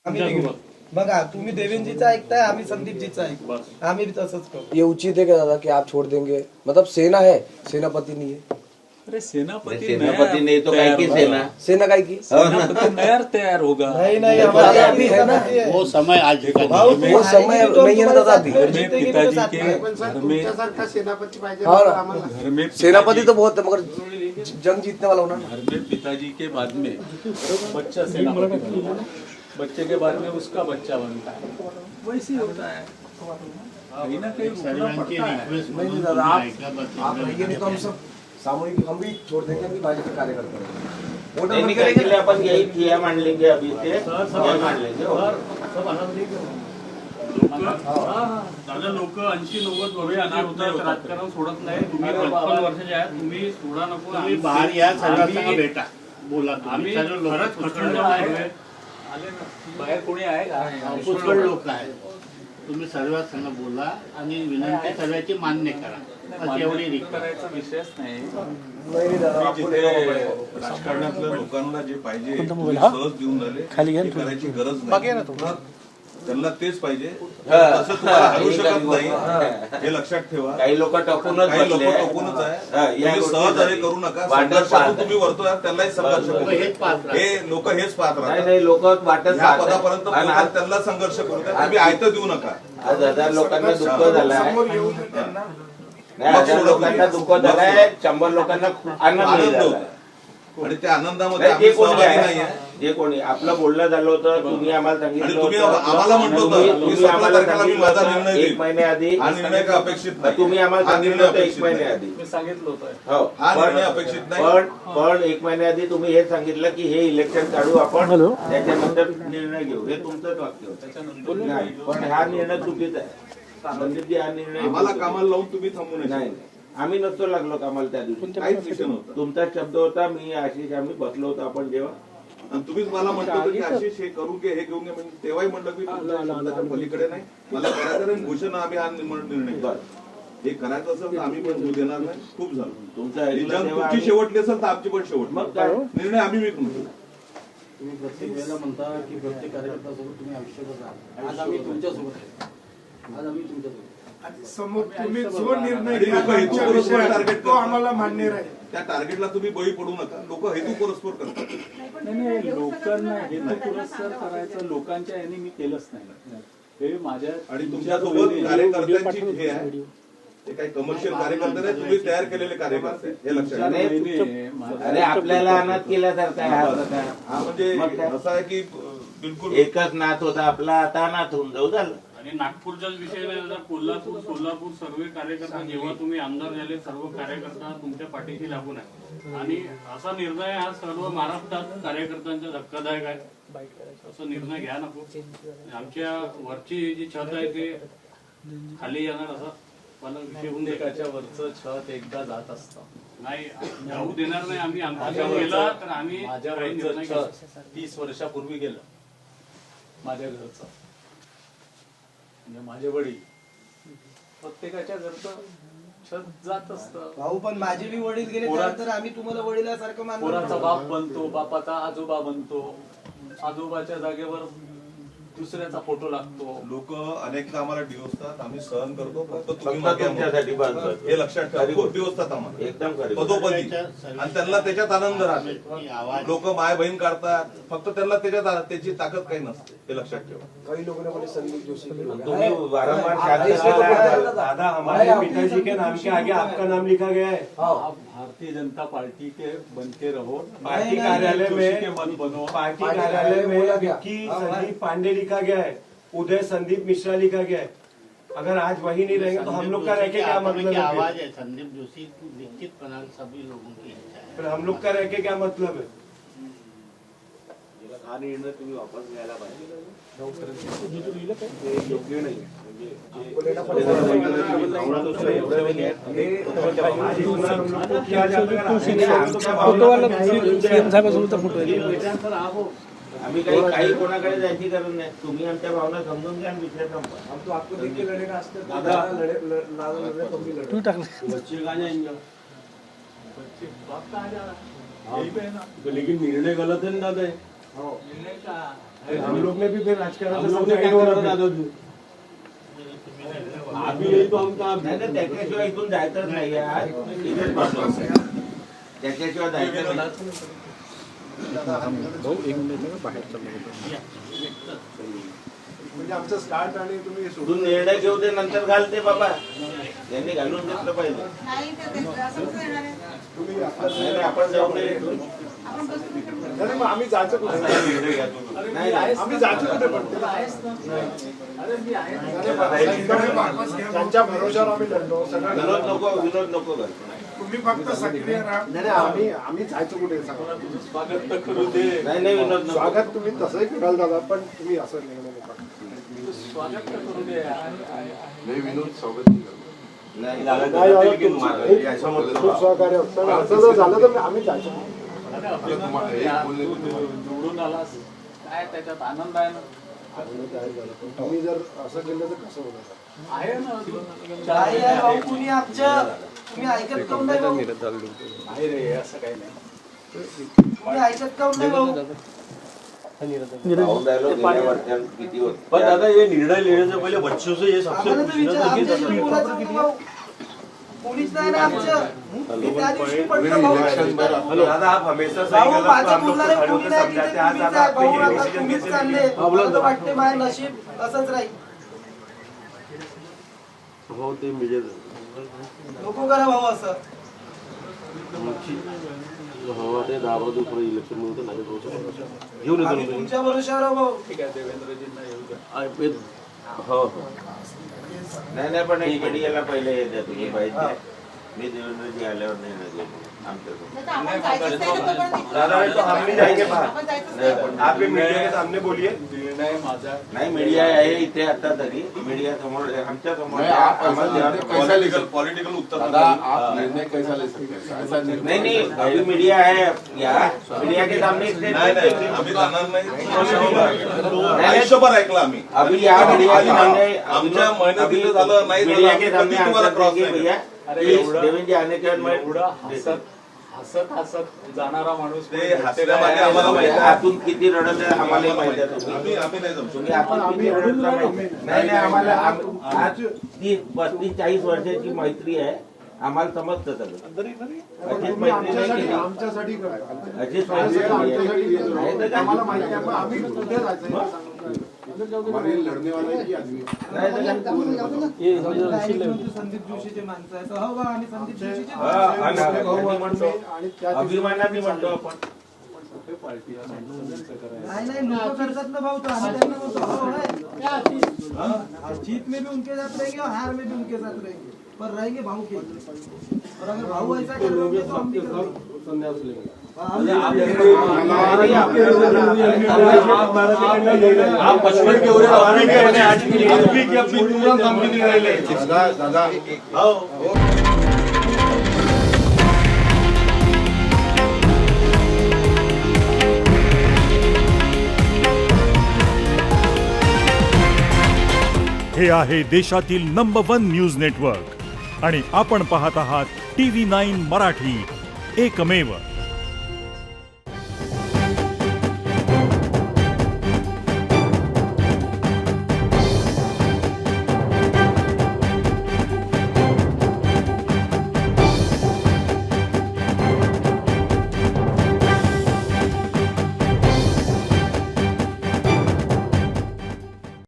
बघा तुम्ही देवेंद्रजीचा ऐकताय, आम्ही संदीपजीचा ऐकू, आम्ही भी तसंच करू. ये उचित है क्या दादा कि आप छोड़ देंगे? मतलब सेना है, सेनापति नहीं है. अरे सेनापति नहीं तो काय की सेना सेना काय की सेनापति नया तैयार होगा. नहीं हमारे यहाँ भी है ना. वो समय आज का भाऊ, नहीं. वो समय नहीं है ना दादा अभी. घर में पिताजी के घर में घर में सेनापति तो बहुत है मगर जंग जीतने वाला होना. घर में पिताजी के बाद में बच्चा सेनापति बनता है, बच्चे के बाद में उसका बच्चा बनता है. वैसे ही होता है, कहीं ना कहीं रुकना पड़ता है. नहीं दादा आप रहिए नहीं तो हम सब सामूहिक हम भी छोड़ देंगे, हम भी भाजपा के कार्यकर्ता हैं. वोटर नहीं बंद करेंगे. करेंगे अपन यही ठिया मान लेंगे अभी से यही मान लेंगे. दादा लोक 80-90 वर्ष अनाथ होतात, राजकारण सोडत नाही. तुम्ही 55 वर्षाचे आहात, तुम्ही सोडा नको. तुम्ही बाहेर या, सर्वांना भेटा, बोला. आम्ही सर्व लोक खरंच प्रचंड आहे. आले ना बाहेर कोणी आहे का? पुष्कळ लोक आहेत. तुम्ही सर्वांना बोला आणि विनंती सर्वांची मान्य करा. बस एवढी रिक्वेस्ट. करायचा विषयच नाही. नहीं दादा आपको लेना पड़ेगा. राजकारणातल्या लोकांना जे पाहिजे ते सहज देऊन झाले, ते करायची गरज नाही. त्यांना तेच पाहिजे, तसं तुम्हाला हरवू शकत नाही हे लक्षात ठेवा. काही लोक टपूनच काही लोक बसले. टोकूनच आहे. या तुम्ही सहज हे करू नका. वाटत संघर्षातून पाहत तुम्ही वरतोय, त्यांनाही संघर्ष करू. हेच पाहत राहतात. हे लोक हेच पाहत नाही राहतात. नाही लोक वाटत या पाहत पदापर्यंत आहेत. आणि पोहोचाल, त्यांना संघर्ष करू द्या. तुम्ही आयतं देऊ नका. आज 1000 लोकांना दुःख झालंय. नाही, 1000 लोकांना दुःख बस. झालंय, 100 लोकांना आनंद आनंद झालाय. होता आणि त्या आनंदामध्ये नाही, आम्ही ते कोणी सहभागी आहे? नाहीये. जे कोणी आपलं बोलणं झालं होतं, तुम्ही आम्हाला आणि सांगितलं तुम्ही होतं. आम्हाला म्हटलं होतं तुम्ही की 17 आम्हाला तारखेला मी सांगितलं माझा होतं निर्णय एक देईन. महिन्याआधी. हा निर्णय का अपेक्षित नाही. तुम्ही आम्हाला हा सांगितलं निर्णय होतं एक अपेक्षित नाही. महिन्याआधी. मी सांगितलं होतं. हो हा निर्णय अपेक्षित नाही. पण एक महिन्याआधी तुम्ही हे सांगितलं की हे इलेक्शन काढू आपण, त्याच्यानंतर निर्णय घेऊ. हे तुमचंच वाक्य होतं. त्याच्यानंतर नाही, पण हा निर्णय चुकीचा आहे. संदीपजी हा निर्णय आम्हाला कामाला लावून तुम्ही थांबू नये. नाही आम्ही नसतो लागलो कामाला त्या दिवशी. काहीच विषय नव्हता. तुमचा शब्द होता, मी आशिष आम्ही बसलो होतो आपण जेव्हा. आणि तुम्हीच मला म्हटलं होतं की आशिष हे करू घे, हे घेऊन घे. म्हणजे तेव्हाही म्हटलं की तुमच्या शब्दाच्या पलीकडे नाही, मला करायचं नाही. घोषणा आम्ही हा निर्णय घेऊ. हे करायचं असेल तर आम्ही पण होऊ देणार नाही. खूप झालं. तुमचा ही जंग तुमची शेवटली असेल तर आमची पण शेवट. मग काय? निर्णय आम्ही विकू. तुम्ही प्रत्येक वेळेला म्हणता की प्रत्येक कार्यकर्त्यासोबत तुम्ही आयुष्यभर राहा. आज आम्ही तुमच्यासोबत आहे. आज आम्ही तुमच्यासोबत. समोर तुम्ही जो निर्णय आणि लोक हेतू परस्पर टार्गेट तो आम्हाला मान्य राहील. त्या टार्गेटला तुम्ही बळी पडू नका. लोक हेतू परस्पर करतात. नाही लोकांना हेतू पुरस्कार करायचं लोकांच्या याने मी केलंच नाही. हे माझ्या आणि तुमच्यासोबत कार्यकर्त्यांची हे आहे, ते काही कमर्शियल कार्यकर्ते नाही, तुम्ही तयार केलेले कार्यकर्ते आहे. हे लक्षात घ्या. अरे आपल्याला अनाथ केल्यासारखं आहे हा प्रकार. हा म्हणजे मग काय? असं आहे की बिलकुल एकच नाथ होता आपला, आता अनाथ होऊन जाऊ झालं. आणि नागपूरच्याच विषय नाही दादा. सोलापूर सर्व कार्यकर्ता जेव्हा तुम्ही आमदार झाले, सर्व कार्यकर्ता तुमच्या पाठीशी लागून आहे. आणि असा निर्णय हा सर्व महाराष्ट्रात कार्यकर्त्यांचा धक्कादायक आहे. असा निर्णय घ्या नको. आमच्या वरची जी छत आहे ते खाली येणार असा मला विषय होऊन दे. प्रत्येकाच्या वरचं छत एकदा जात असतं. नाही जाऊ देणार नाही आम्ही. आमच्या गेला तर आम्ही माझ्या काही निर्णय वरचं घेऊ. छत 30 वर्षापूर्वी गेलं माझ्या घरचं. म्हणजे माझे वडील प्रत्येकाच्या घरचं छत जात असतं. भाऊ पण माझे बी वडील गेले, तर आम्ही तुम्हाला वडिलासारखं पोराचा मानतो. बाप बनतो, बापाचा आजोबा बनतो, आजोबाच्या जागेवर दुसऱ्याचा फोटो लागतो. लोक अनेकदा आम्हाला डिवसतात, आम्ही सहन करतो. फक्त तुम्ही फक्त मागे तुमच्यासाठी बांधतो. हे लक्षात ठेवा. खूप डिवसतात आम्हाला एकदम खरं. पदोपदी, आणि त्यांना त्याच्यात आनंद राहतो. लोक माय बहीण काढतात, फक्त त्यांना त्याच्यात त्याची ताकद काही नसते. हे लक्षात ठेवा. कई लोगों ने बोले संदीप जोशी को बोला. तुम्ही वारंवार शांत दादा हमारे पिताजी के नाम के आगे आपका नाम लिखा गया है. आप भारतीय जनता पार्टी के बनते रहो. पार्टी कार्यालय जोशी के में मन बनो. पार्टी कार्यालय में विक्की संदीप पांडे लिखा गया है, उदय संदीप मिश्रा लिखा गया है. अगर आज वही नहीं रहेंगे तो हम लोग का रह के क्या मतलब है? आवाज है संदीप जोशी निश्चितपणे सभी लोगों की इच्छा है. फिर हम लोग का रह के क्या मतलब है? हा निर्णय तुम्ही वापस घ्यायला पाहिजे. योग्य नाही. आपको लेना पड़ेगा. आम्ही काही कोणाकडे जायची गरज नाही. तुम्ही आमच्या भावना समजून घ्या आणि विषय संपवा. हम तो आपको देख के लड़ेगा. आज तक लड़े तुम भी लड़ो. बच्चे बाप कहाँ जा रहा है? यही पे है ना. लेकिन निर्णय गलत है ना दादा. हम लोग ने भी फिर राजकारण अभी यही तो हम काम नाही नाही, त्याच्याशिवाय इथून जायचंच नाही यार. इथेच बसलो. त्याच्याशिवाय जायचं नाही. म्हणजे आमचं स्टार्ट आणि तुम्ही तू निर्णय घेऊ दे, नंतर घालते बाबा. त्यांनी घालून घेतलं पाहिजे. नाही ते असंच येणार आहे. तुम्ही नाही नाही, आपण जाऊ नये. आपण बसून नाही मग आम्ही जायचं कुठे निर्णय घ्या तुम्ही. नाही नाही. आम्ही जायचं कुठे पण त्यांच्या भरोशावर आम्ही लढलो सगळं विरोध नको कर. तुम्ही फक्त सक्रिय राहा. नाही आम्ही जायचं कुठे सांगा. स्वागत तर करू दे. नाही नाही, विरोध नको. स्वागत तुम्ही तसंही कराल दादा, पण तुम्ही असं निर्णय नका. स्वागत तर करू दे. नाही खूप सहकार्य असतं. असं जर झालं तर आम्ही जायचं. निवडून आलास काय त्याच्यात आनंद आहे ना. तुम्ही जर असं केलं तर कसं होणार. आहे ना काय आहे भाऊ कुणी आमच्या तुम्ही ऐकत काऊन नाही भाऊ आहे रे, असं काही नाही. तुम्ही ऐकत काऊन नाही भाऊ पाहून राहिलो गेल्या वर्षात किती होत. पण दादा ये निर्णय लेने से पहले बच्चों से ये सबसे आम्हाला तर पूछना विचार था कि आमच्या इकडे बोलायचं होतं भाऊ. कोणीच नाही ना आमचं मी त्या दिवशी पडलं भाऊ. दादा आप हमेशा सही भाऊ गलत माझं हम लोग बोलणारे खड़े कोणी होकर नाही समझाते तिथे हैं. आज तुम्हीच दादा आहे. आपने भाऊ ये आता डिसीजन तुम्हीच कैसे चालले मला तर वाटते माझं नशीब असंच राहील. हो ते म्हणजे नको करा भाऊ असं. हवा ते दाबा दुसरं इलेक्शन म्हणून तर नाही घेऊन आम्ही तुमच्या भरोशावर आहो भाऊ. ठीक आहे, देवेंद्रजींना येऊ द्या. हो नाही नाही, पण एक मीडियाला पहिले येत द्या तुम्ही पाहिजे. मी देवेंद्रजी आल्यावर नाही ना गेलो आमच्याकडून. नाही तर आपण जायचंच नाही ना तोपर्यंत. दादा तो हम नहीं जाएंगे बाहर. आपण जायचंच नाही. आप भी मीडिया के सामने बोलिए. निर्णय माझा नाही, मीडिया आहे इथे आता तरी. मीडिया समोर आमच्या समोर पॉलिटिकल उत्तर नहीं नहीं, अभी मीडिया है क्या? मीडिया के सामने एक नाही statement नाही, देते. आम्ही जाणार नाही. आयुष्यभर ऐकलं आम्ही. अभी यहाँ मीडिया के सामने आमच्या मेहनतीला झालं नाही झालं, मीडिया आम्ही के सामने कधी तुम्हाला आंसर क्रॉस देंगे नाही भैया. अरे प्लीज, एवढा- देवेंद्र जी आने के बाद मैं एवढा हसत जाणारा माणूस ते हसण्यामागे आम्हाला माहिती आहे. आतून किती रडत आहे आम्हाला माहिती आहे. तुम्ही आम्ही नाही जमू शकत. तुम्ही आतून किती रडत आहे नाही नाही, आम्हाला आज 30-40 वर्षाची मैत्री आहे. आम्हाला समजतं सगळं. अशीच मैत्री नाही केली. आमच्यासाठी करा. अशीच मैत्री केली आहे. नाही तर काय? आम्हाला माहिती आहे पण आम्ही कुठे जायचं लढणे वाला की आदमी. नाही तर काय? संदीप जोशीचे माणसं आहेत. हो बा आम्ही संदीप जोशीचे हा, आणि भाऊ म्हणतो आणि त्या अभिमानाने म्हणतो आपण. पार्टी आहे, त्यांचं करायचं. नहीं नहीं लोग करतात ना भाऊ तो हमें करना वो तो हो है जीत में भी उनके साथ रहेंगे और हार में भी उनके साथ रहेंगे पर रहेंगे भाऊ के और अगर भाऊ ऐसा कर रहे होंगे तो हम भी करेंगे संन्यास लेंगे. आप बचपन के हो रहे हो, अभी के बने आज भी तुरंत हम भी नहीं रह ले. दादा हे आहे देशातील नंबर 1 न्यूज नेटवर्क आणि आपण पाहत आहात TV9 मराठी, एकमेव.